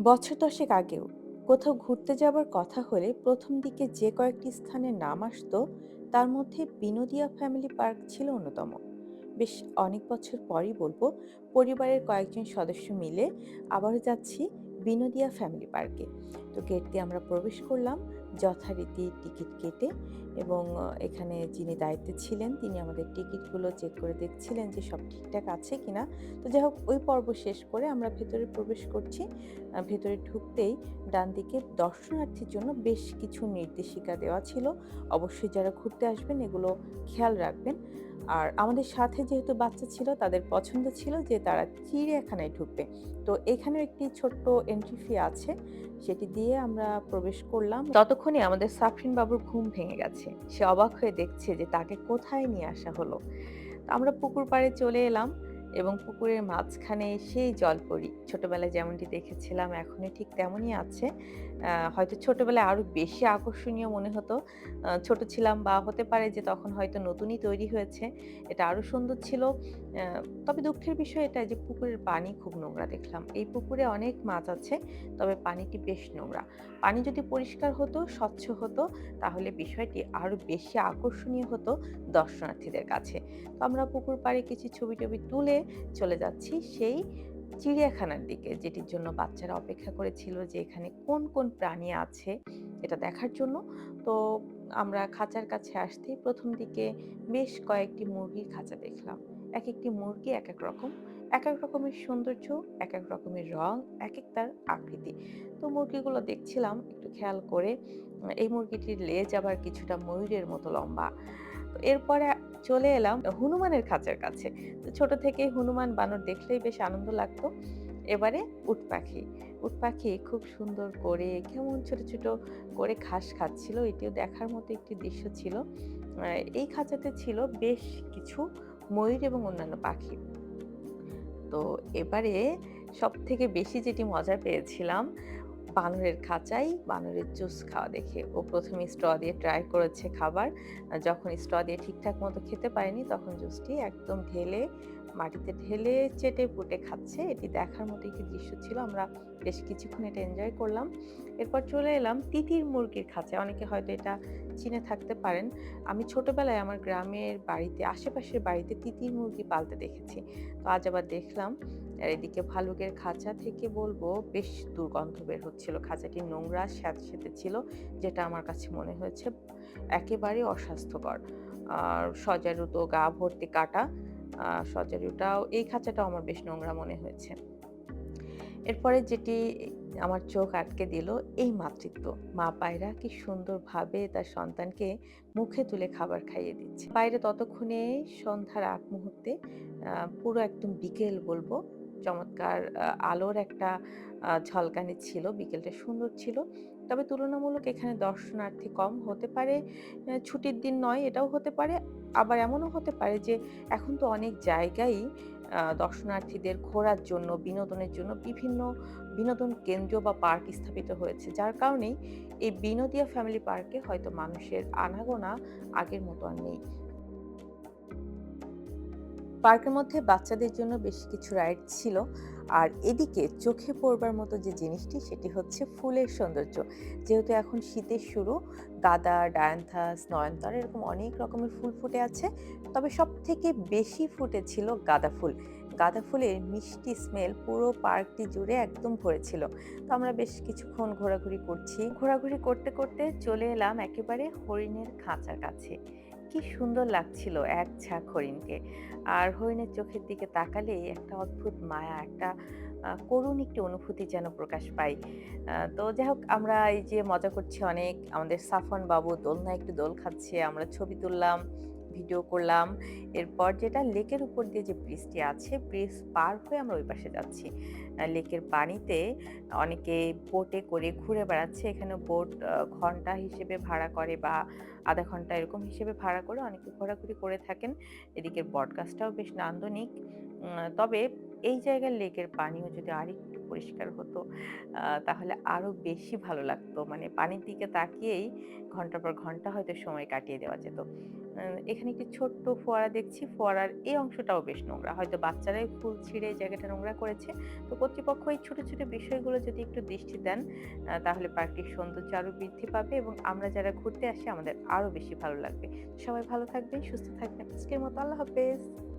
বছর দশেক আগেও কোথাও ঘুরতে যাবার কথা হলে প্রথম দিকে যে কয়েকটি স্থানের নাম আসতো তার মধ্যে বিনোদিয়া ফ্যামিলি পার্ক ছিল অন্যতম। বেশ অনেক বছর পরই বলবো, পরিবারের কয়েকজন সদস্য মিলে আবারও যাচ্ছি বিনোদিয়া ফ্যামিলি পার্কে। তো গেট দিয়ে আমরা প্রবেশ করলাম যথারীতি টিকিট কেটে, এবং এখানে যিনি দায়িত্বে ছিলেন তিনি আমাদের টিকিটগুলো চেক করে দেখছিলেন যে সব ঠিকঠাক আছে কিনা। তো যাই হোক, ওই পর্ব শেষ করে আমরা ভেতরে প্রবেশ করছি। ভেতরে ঢুকতেই ডানদিকে দর্শনার্থীর জন্য বেশ কিছু নির্দেশিকা দেওয়া ছিল। অবশ্যই যারা ঘুরতে আসবেন এগুলো খেয়াল রাখবেন। আর আমাদের সাথে যেহেতু বাচ্চা ছিল, তাদের পছন্দ ছিল যে তারা চিড়িয়াখানায় ঢুকবে। তো এখানেও একটি ছোট্ট এন্ট্রি ফি আছে। সেটি দিয়ে আমরা প্রবেশ করলাম। ততক্ষণে আমাদের সাফরিন বাবুর ঘুম ভেঙে গেছে। সে অবাক হয়ে দেখছে যে তাকে কোথায় নিয়ে আসা হলো। তো আমরা পুকুর পাড়ে চলে এলাম এবং পুকুরের মাঝখানে সেই জলপরি। ছোটবেলায় যেমনটি দেখেছিলাম এখনো ঠিক তেমনই আছে। হয়তো ছোটবেলায় আরো বেশি আকর্ষণীয় মনে হতো। ছোট ছিলাম বা হতে পারে যে তখন হয়তো নতুনই তৈরি হয়েছে। এটা আরো সুন্দর ছিল। অ্যা তবে দুঃখের বিষয় এটা যে পুকুরের পানি খুব নোংরা দেখলাম। এই পুকুরে অনেক মাছ আছে, তবে পানিটি বেশ নোংরা। পানি যদি পরিষ্কার হতো, স্বচ্ছ হতো, তাহলে বিষয়টি আরো বেশি আকর্ষণীয় হতো দর্শনার্থীদের কাছে। তো আমরা পুকুর পাড়ে কিছু ছবি-টবি তুলে চলে যাচ্ছি সেই চিড়িয়াখানার দিকে, যেটির জন্য বাচ্চারা অপেক্ষা করেছিল যে এখানে কোন, কোন প্রাণী আছে এটা দেখার জন্য। তো আমরা খাঁচার কাছে আসতেই ১ম দিকে বেশ কয়েকটি মুরগির খাঁচা দেখলাম। একেকটি মুরগি একেক রকম। একেক রকমের সৌন্দর্য, একেক রকমের রং, একেকটার আকৃতি। তো মুরগিগুলো দেখছিলাম একটু খেয়াল করে। এই মুরগিটির লেজ আবার কিছুটা ময়ূরের মতো লম্বা। তো এরপরে চলে এলাম হনুমানের খাঁচার কাছে। তো ছোট থেকেই হনুমান, বানর দেখলেই বেশ আনন্দ লাগতো। এবারে উট পাখি। উট পাখি খুব সুন্দর করে কেমন ছোট, ছোট করে ঘাস খাচ্ছিল। এটিও দেখার মতো একটি দৃশ্য ছিল। আ এই খাঁচাতে ছিল বেশ কিছু ময়ূর এবং অন্যান্য পাখি। তো এবারে সবথেকে বেশি যেটি মজা পেয়েছিলাম, বানরের খাঁচায় বানরের জুস খাওয়া দেখে। ও ১ম এ স্ট্র দিয়ে ট্রাই করেছে খাবার। যখন স্ট্র দিয়ে ঠিকঠাক মতো খেতে পারেনি, তখন জুসটি একদম ঢেলে, মাটিতে ঢেলে চেটে-পুটে খাচ্ছে। এটি দেখার মতো একটি দৃশ্য ছিল। আমরা বেশ কিছুক্ষণ এটা এনজয় করলাম। এরপর চলে এলাম তিতির মুরগির খাঁচায়। অনেকে হয়তো এটা চিনে থাকতে পারেন। আমি ছোটবেলায় আমার গ্রামের বাড়িতে, আশেপাশের বাড়িতে তিতির মুরগি পালতে দেখেছি। তো আজ আবার দেখলাম। আর এদিকে ভালুকের খাঁচা থেকে বলবো বেশ দুর্গন্ধ বের হচ্ছিল। খাঁচাটি নোংরা স্যাঁতসেঁতে ছিল, যেটা আমার কাছে মনে হয়েছে একেবারে অস্বাস্থ্যকর। আর সজারু তো গা ভর্তি কাটা। সজারুটাও, এই খাঁচাটাও আমার বেশ নোংরা মনে হয়েছে। এরপরে যেটি আমার চোখ আটকে দিল, এই মাতৃত্ব। মা পায়রা কি সুন্দরভাবে তার সন্তানকে মুখে তুলে খাবার খাইয়ে দিচ্ছে। বাইরে ততক্ষণে সন্ধ্যার আগ মুহূর্তে পুরো একদম বিকেল বলবো। চমৎকার আলোর একটা ঝলকানি ছিল। বিকেলটা সুন্দর ছিল। তবে তুলনামূলক এখানে দর্শনার্থী কম হতে পারে। ছুটির দিন নয়, এটাও হতে পারে। আবার এমনও হতে পারে যে এখন তো অনেক জায়গায়ই দর্শনার্থীদের ঘোরার জন্য, বিনোদনের জন্য বিভিন্ন বিনোদন কেন্দ্র বা পার্ক স্থাপিত হয়েছে। যার কারণেই এই বিনোদিয়া ফ্যামিলি পার্কে হয়তো মানুষের আনাগোনা আগের মতো আর নেই। পার্কের মধ্যে বাচ্চাদের জন্য বেশ কিছু রাইড ছিল। আর এদিকে চোখে পড়বার মতো যে জিনিসটি, সেটি হচ্ছে ফুলের সৌন্দর্য। যেহেতু এখন শীতের শুরু, গাঁদা, ডায়ান্থাস, নয়নতারা এরকম অনেক রকমের ফুল ফুটে আছে। তবে সবথেকে বেশি ফুটেছিল গাঁদা ফুল। গাঁদা ফুলের মিষ্টি স্মেল পুরো পার্কটি জুড়ে একদম ভরেছিল। তো আমরা বেশ কিছুক্ষণ ঘোরাঘুরি করছি। ঘোরাঘুরি করতে, করতে চলে এলাম একেবারে হরিণের খাঁচার কাছে। কি সুন্দর লাগছিল এক ঝাঁক হরিণকে। আর হরিণের চোখের দিকে তাকালেই একটা অদ্ভুত মায়া, একটা করুণ একটি অনুভূতি যেন প্রকাশ পাই। তো যাই হোক, আমরা এই যে মজা করছি অনেক, আমাদের সাফওয়ান বাবু দোলনায় একটু দোল খাচ্ছে, আমরা ছবি তুললাম, ভিডিও করলাম। এরপর যেটা লেকের উপর দিয়ে যে ব্রিজটি আছে, ব্রিজ পার হয়ে আমরা ওই পাশে যাচ্ছি। লেকের পানিতে অনেকে বোটে করে ঘুরে বেড়াচ্ছে। এখানে বোট ঘন্টা হিসেবে ভাড়া করে বা আধা ঘন্টা এরকম হিসেবে ভাড়া করে অনেকে ঘোরাঘুরি করে থাকেন। এদিকের বটগাছটাও বেশ নান্দনিক। তবে এই জায়গার লেকের পানিও যদি আরেকটু পরিষ্কার হতো, তাহলে আরো বেশি ভালো লাগতো। মানে পানির দিকে তাকিয়েই ঘন্টার পর ঘন্টা হয়তো সময় কাটিয়ে দেওয়া যেত। এখানে একটি ছোট্ট ফোয়ারা দেখছি। ফোয়ারার এই অংশটাও বেশ নোংরা। হয়তো বাচ্চারাই ফুল ছিঁড়ে এই জায়গাটা নোংরা করেছে। তো কর্তৃপক্ষ এই ছোট, ছোট বিষয়গুলো যদি একটু দৃষ্টি দেন তাহলে পার্কটির সৌন্দর্য আরো বৃদ্ধি পাবে এবং আমরা যারা ঘুরতে আসি আমাদের আরো বেশি ভালো লাগবে। সবাই ভালো থাকবেন, সুস্থ থাকবেন। আজকের মতো আল্লাহ হাফেজ।